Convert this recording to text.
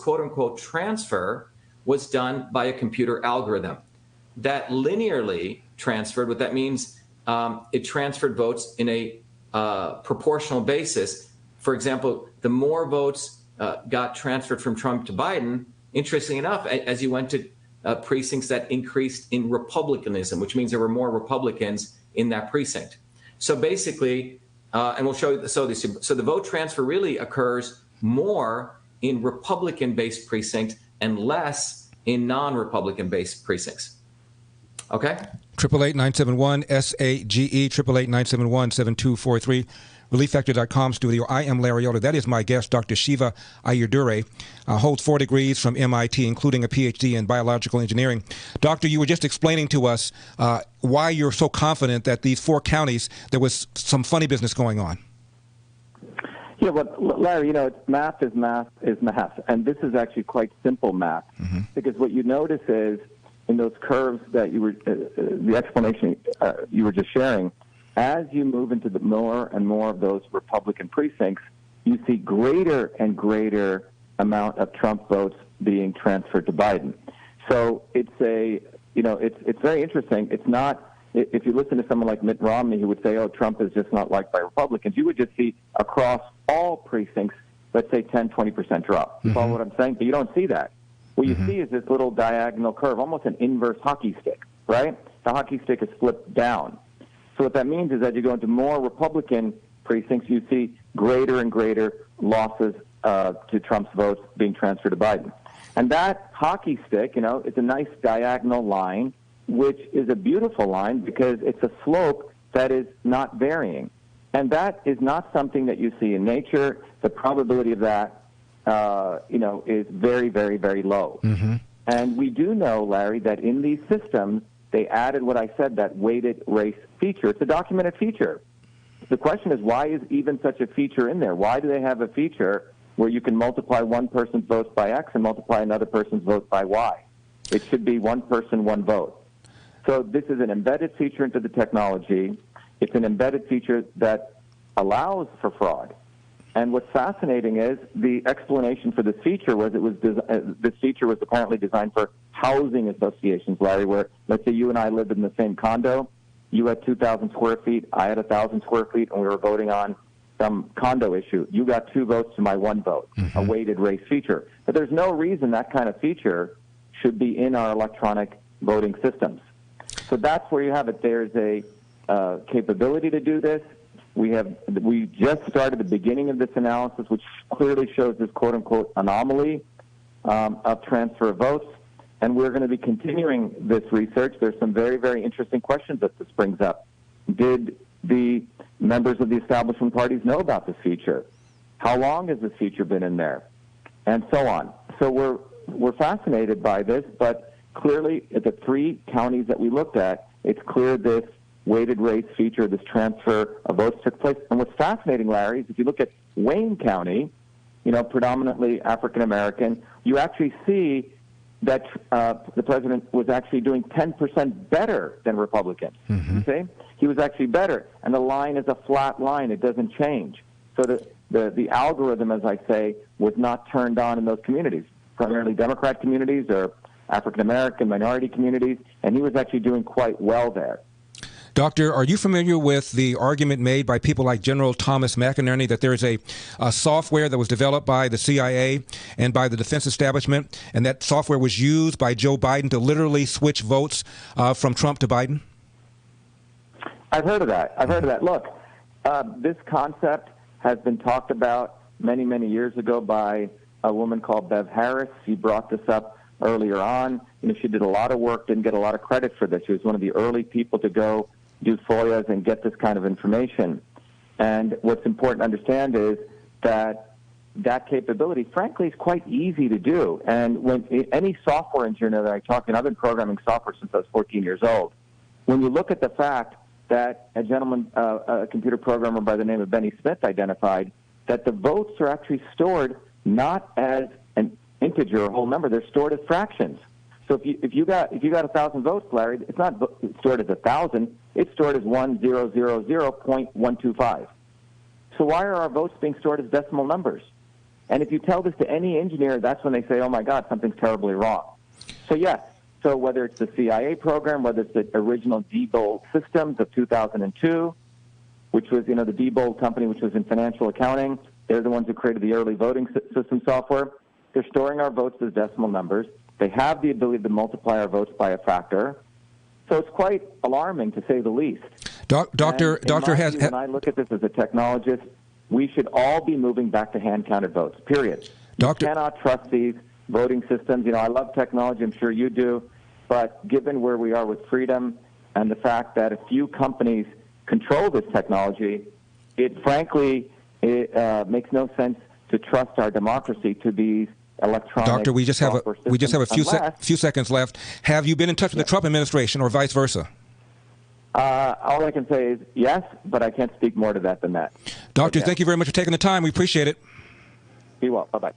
quote-unquote transfer was done by a computer algorithm that linearly transferred. What that means, it transferred votes in a proportional basis. For example, the more votes got transferred from Trump to Biden, interestingly enough, as you went to precincts that increased in Republicanism, which means there were more Republicans in that precinct. So basically, and we'll show you, so the vote transfer really occurs more in Republican-based precincts and less in non-Republican-based precincts. Okay? 888-971-SAGE, 888-971-7243. ReliefFactor.com studio. I am Larry Elder. That is my guest, Dr. Shiva Ayyadurai. Holds 4 degrees from MIT, including a PhD in biological engineering. Doctor, you were just explaining to us why you're so confident that these 4 counties, there was some funny business going on. Yeah, but Larry, you know, math is math is math, and this is actually quite simple math, because what you notice is in those curves that you were, the explanation you were just sharing, as you move into the more and more of those Republican precincts, you see greater and greater amount of Trump votes being transferred to Biden. So it's it's very interesting. It's not, if you listen to someone like Mitt Romney, who would say, oh, Trump is just not liked by Republicans, you would just see across all precincts, let's say 10, 20% drop. You follow what I'm saying? But you don't see that. What you see is this little diagonal curve, almost an inverse hockey stick, right? The hockey stick is flipped down. So what that means is as you go into more Republican precincts, you see greater and greater losses to Trump's votes being transferred to Biden. And that hockey stick, you know, it's a nice diagonal line, which is a beautiful line because it's a slope that is not varying. And that is not something that you see in nature. The probability of that, is very, very, very low. And we do know, Larry, that in these systems, they added what I said, that weighted race feature. It's a documented feature. The question is, why is even such a feature in there? Why do they have a feature where you can multiply one person's votes by X and multiply another person's votes by Y? It should be one person, one vote. So this is an embedded feature into the technology. It's an embedded feature that allows for fraud. And what's fascinating is the explanation for this feature was this feature was apparently designed for housing associations, Larry, where let's say you and I lived in the same condo. You had 2,000 square feet, I had 1,000 square feet, and we were voting on some condo issue. You got 2 votes to my 1 vote, a weighted race feature. But there's no reason that kind of feature should be in our electronic voting systems. So that's where you have it. There's a capability to do this. We just started the beginning of this analysis, which clearly shows this quote-unquote anomaly of transfer of votes, and we're going to be continuing this research. There's some very, very interesting questions that this brings up. Did the members of the establishment parties know about this feature? How long has this feature been in there? And so on. So we're fascinated by this, but clearly at the 3 counties that we looked at, it's clear this weighted race feature, this transfer of votes took place. And what's fascinating, Larry, is if you look at Wayne County, predominantly African-American, you actually see that the president was actually doing 10% better than Republicans. You see? He was actually better. And the line is a flat line. It doesn't change. So the algorithm, as I say, was not turned on in those communities, primarily Democrat communities or African-American minority communities, and he was actually doing quite well there. Doctor, are you familiar with the argument made by people like General Thomas McInerney that there is a software that was developed by the CIA and by the defense establishment, and that software was used by Joe Biden to literally switch votes from Trump to Biden? I've heard of that. Look, this concept has been talked about many, many years ago by a woman called Bev Harris. She brought this up earlier on. She did a lot of work, didn't get a lot of credit for this. She was one of the early people to go do FOIAs and get this kind of information. And what's important to understand is that capability, frankly, is quite easy to do. And when any software engineer that I talk to, and I've been programming software since I was 14 years old, when you look at the fact that a gentleman, a computer programmer by the name of Benny Smith identified that the votes are actually stored not as an integer or whole number, they're stored as fractions. So if you got 1,000 votes, Larry, it's not stored as 1,000. It's stored as 1000.125. So why are our votes being stored as decimal numbers? And if you tell this to any engineer, that's when they say, oh, my God, something's terribly wrong. So, yes. So whether it's the CIA program, whether it's the original Diebold Systems of 2002, which was, the Diebold company, which was in financial accounting, they're the ones who created the early voting system software. They're storing our votes as decimal numbers. They have the ability to multiply our votes by a factor. So it's quite alarming, to say the least. Doctor has. When I look at this as a technologist, we should all be moving back to hand-counted votes, period. You cannot trust these voting systems. I love technology. I'm sure you do. But given where we are with freedom and the fact that a few companies control this technology, it frankly makes no sense to trust our democracy to these electronic. Doctor, we just have a few seconds left. Have you been in touch with the Trump administration or vice versa? All I can say is yes, but I can't speak more to that than that. Doctor, thank you very much for taking the time. We appreciate it. Be well. Bye-bye.